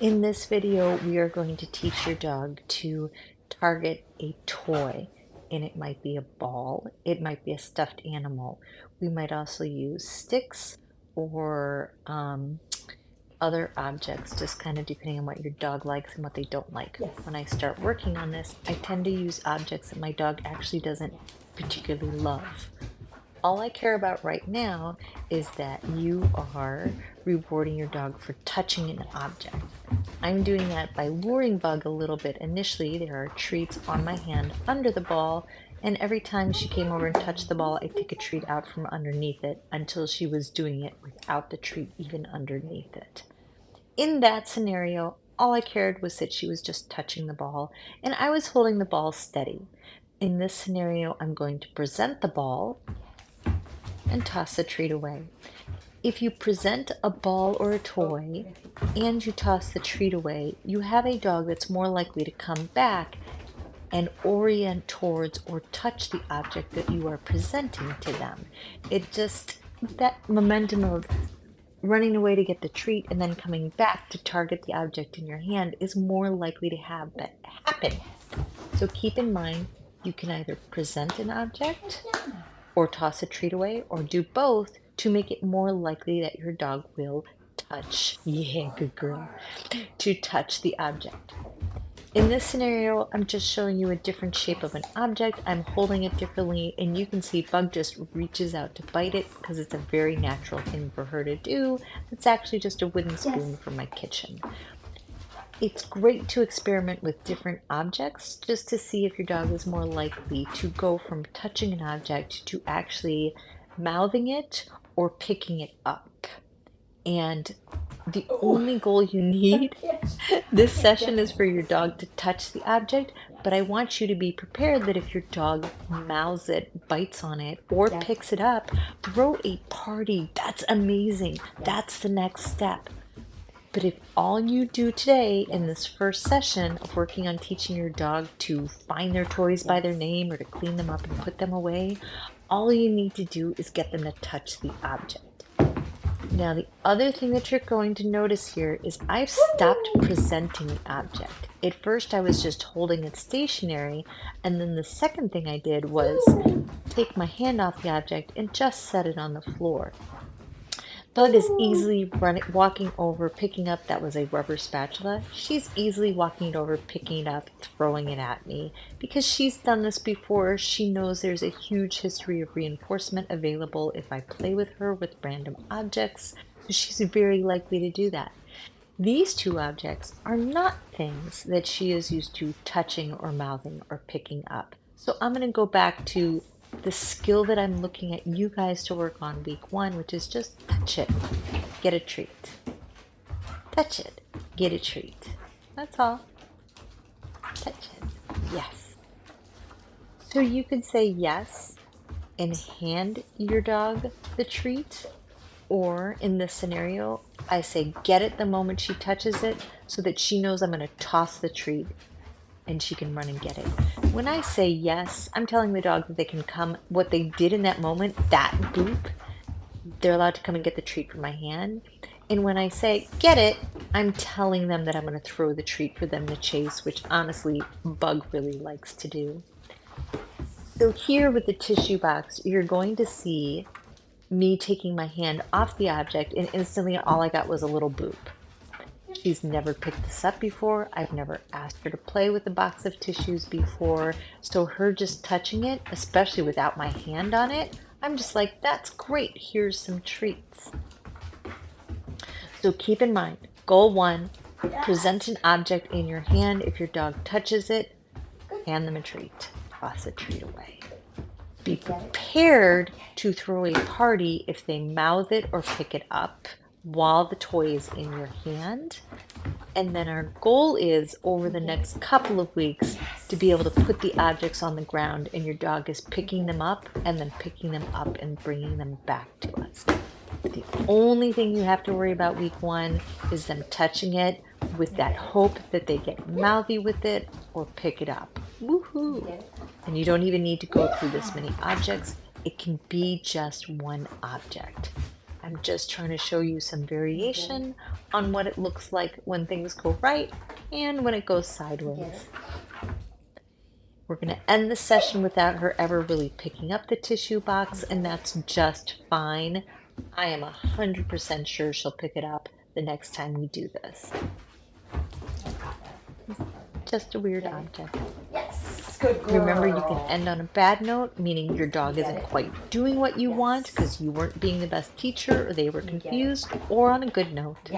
In this video, we are going to teach your dog to target a toy, and it might be a ball, it might be a stuffed animal. We might also use sticks or other objects, just kind of depending on what your dog likes and what they don't like. Yes. When I start working on this, I tend to use objects that my dog actually doesn't particularly love. All I care about right now is that you are rewarding your dog for touching an object. I'm doing that by luring Bug a little bit initially. There are treats on my hand under the ball, and every time she came over and touched the ball, I take a treat out from underneath it until she was doing it without the treat even underneath it. In that scenario, all I cared was that she was just touching the ball, and I was holding the ball steady. In this scenario, I'm going to present the ball and toss the treat away. If you present a ball or a toy and you toss the treat away, you have a dog that's more likely to come back and orient towards or touch the object that you are presenting to them. That momentum of running away to get the treat and then coming back to target the object in your hand is more likely to have that happen. So keep in mind, you can either present an object or toss a treat away, or do both to make it more likely that your dog will touch. Yeah, good girl. To touch the object. In this scenario, I'm just showing you a different shape of an object. I'm holding it differently, and you can see Bug just reaches out to bite it because it's a very natural thing for her to do. It's actually just a wooden spoon from my kitchen. It's great to experiment with different objects just to see if your dog is more likely to go from touching an object to actually mouthing it or picking it up. And the only goal you need this session is for your dog to touch the object, but I want you to be prepared that if your dog mouths it, bites on it, or Yes. picks it up, throw a party. That's amazing. That's the next step. But if all you do today in this first session of working on teaching your dog to find their toys by their name or to clean them up and put them away, all you need to do is get them to touch the object. Now, the other thing that you're going to notice here is I've stopped presenting the object. At first, I was just holding it stationary, and then the second thing I did was take my hand off the object and just set it on the floor. Bug is easily walking over, picking up, that was a rubber spatula. She's easily walking it over, picking it up, throwing it at me. Because she's done this before, she knows there's a huge history of reinforcement available if I play with her with random objects. So she's very likely to do that. These two objects are not things that she is used to touching or mouthing or picking up. So I'm going to go back to the skill that I'm looking at you guys to work on week 1, which is just touch it, get a treat. Touch it, get a treat. That's all. Touch it. Yes. So you could say yes and hand your dog the treat, or in this scenario, I say get it the moment she touches it so that she knows I'm going to toss the treat and she can run and get it. When I say yes, I'm telling the dog that they can come, what they did in that moment, that boop, they're allowed to come and get the treat from my hand. And when I say get it, I'm telling them that I'm going to throw the treat for them to chase, which honestly, Bug really likes to do. So here with the tissue box, you're going to see me taking my hand off the object, and instantly all I got was a little boop. She's never picked this up before. I've never asked her to play with a box of tissues before. So her just touching it, especially without my hand on it, I'm just like, that's great. Here's some treats. So keep in mind, goal 1, present an object in your hand. If your dog touches it, hand them a treat. Toss a treat away. Be prepared to throw a party if they mouth it or pick it up while the toy is in your hand. And then our goal is over the next couple of weeks to be able to put the objects on the ground and your dog is picking them up and then picking them up and bringing them back to us. The only thing you have to worry about week 1 is them touching it with that hope that they get mouthy with it or pick it up. Woohoo! And you don't even need to go through this many objects. It can be just one object. I'm just trying to show you some variation on what it looks like when things go right and when it goes sideways. We're going to end the session without her ever really picking up the tissue box, and that's just fine. I am 100% sure she'll pick it up the next time we do this. Just a weird object. Yes, good girl. Remember, you can end on a bad note, meaning your dog isn't quite doing what you want because you weren't being the best teacher or they were confused, or on a good note.